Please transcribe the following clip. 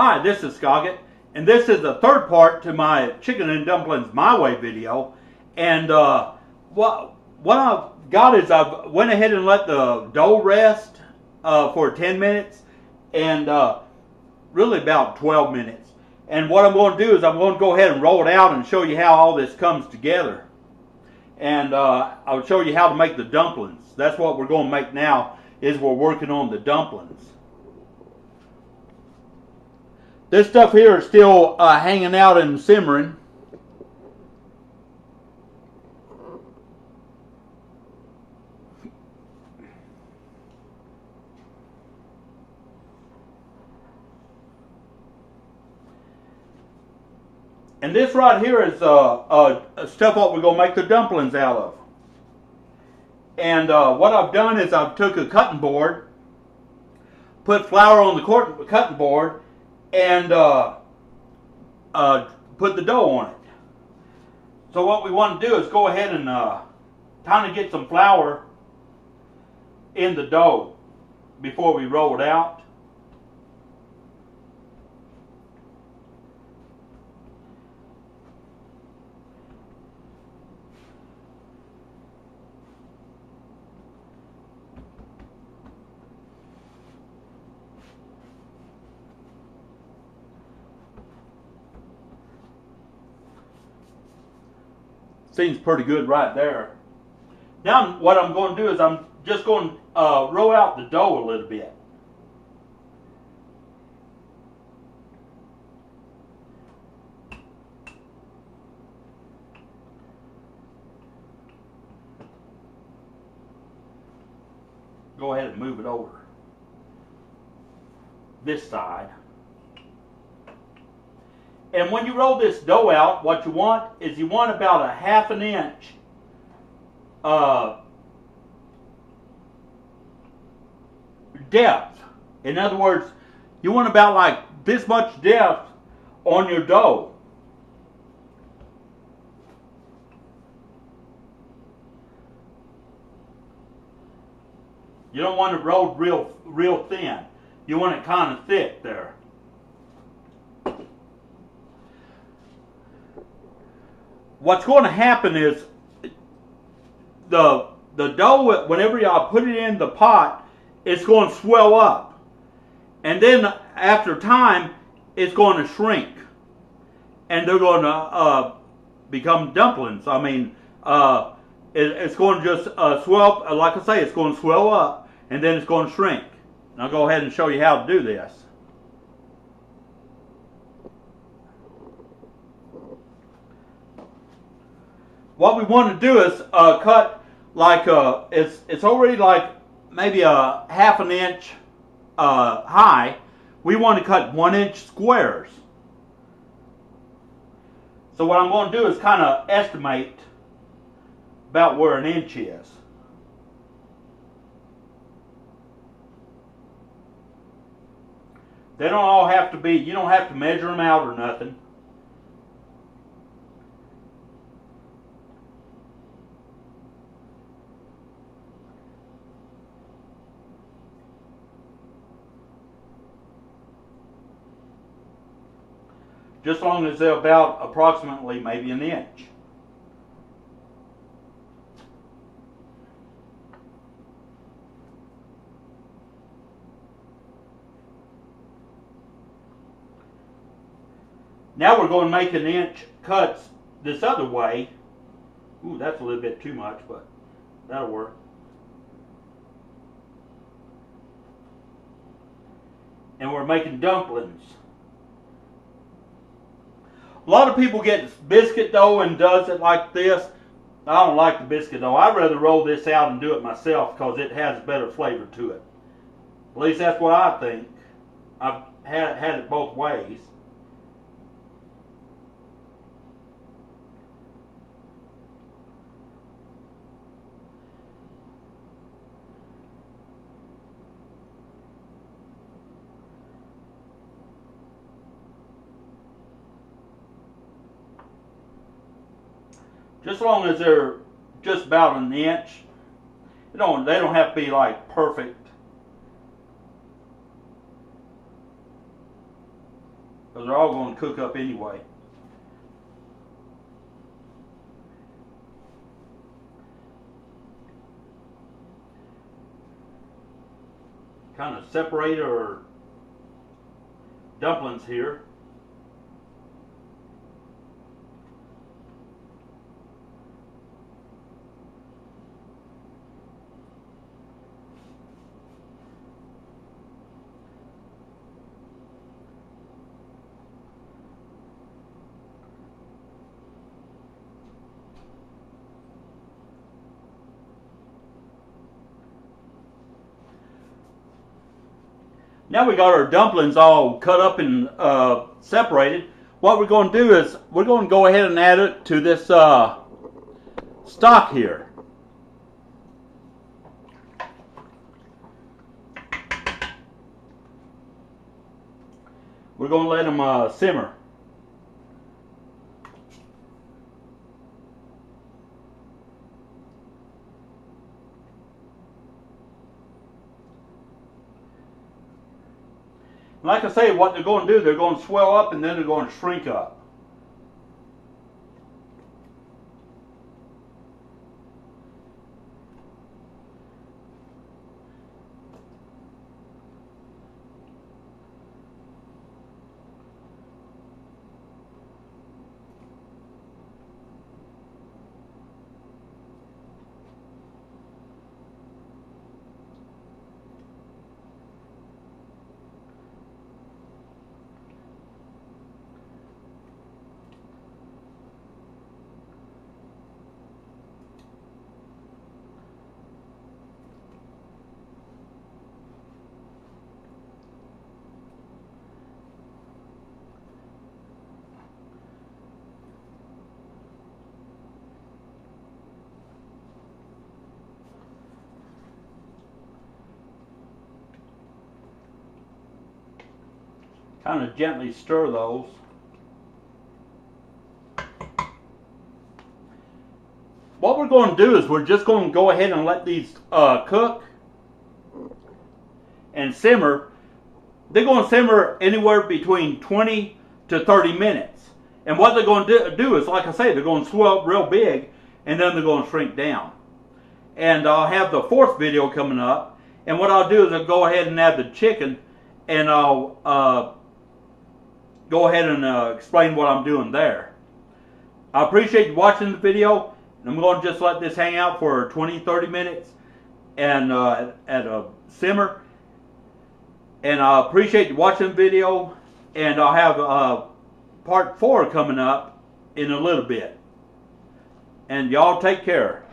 Hi, this is Scoggett, and this is the third part to my chicken and dumplings my way video. And what I've got is I've went ahead and let the dough rest for 10 minutes and really about 12 minutes. And what I'm going to do is I'm going to go ahead and roll it out and show you how all this comes together. And I'll show you how to make the dumplings. That's what we're going to make now, is we're working on the dumplings. This stuff here is still hanging out and simmering. And this right here is stuff what we're going to make the dumplings out of. And what I've done is I've took a cutting board, put flour on the cutting board, and put the dough on it. So what we want to do is go ahead and kind of get some flour in the dough before we roll it out. Seems pretty good right there. Now what I'm going to do is I'm just going to roll out the dough a little bit. Go ahead and move it over this side. And when you roll this dough out, what you want is you want about a ½ inch depth. In other words, you want about like this much depth on your dough. You don't want it rolled real thin. You want it kind of thick there. What's going to happen is the dough, whenever y'all put it in the pot, it's going to swell up. And then after time, it's going to shrink. And they're going to become dumplings. I mean, it's going to just swell up. Like I say, it's going to swell up, and then it's going to shrink. And I'll go ahead and show you how to do this. What we want to do is cut like it's already like maybe a ½ inch high. We want to cut 1 inch squares. So what I'm going to do is kind of estimate about where 1 inch is. They don't all have to be, you don't have to measure them out or nothing. Just as long as they're about approximately maybe 1 inch. Now we're going to make 1 inch cuts this other way. Ooh, that's a little bit too much, but that'll work. And we're making dumplings. A lot of people get biscuit dough and does it like this. I don't like the biscuit dough. I'd rather roll this out and do it myself because it has better flavor to it. At least that's what I think. I've had it both ways. Just as long as they're just about 1 inch. They don't have to be like perfect. because they're all going to cook up anyway. Kind of separate our dumplings here. Now we got our dumplings all cut up and separated. What we're going to do is we're going to go ahead and add it to this stock here. We're going to let them simmer. Like I say, what they're going to do, they're going to swell up and then they're going to shrink up. Kind of gently stir those. What we're going to do is we're just going to go ahead and let these cook and simmer. They're going to simmer anywhere between 20 to 30 minutes. And what they're going to do is, like I say, they're going to swell up real big and then they're going to shrink down. And I'll have the fourth video coming up. And what I'll do is I'll go ahead and add the chicken, and I'll go ahead and explain what I'm doing there. I appreciate you watching the video. I'm going to just let this hang out for 20-30 minutes and at a simmer. And I appreciate you watching the video, and I'll have part 4 coming up in a little bit. And y'all take care.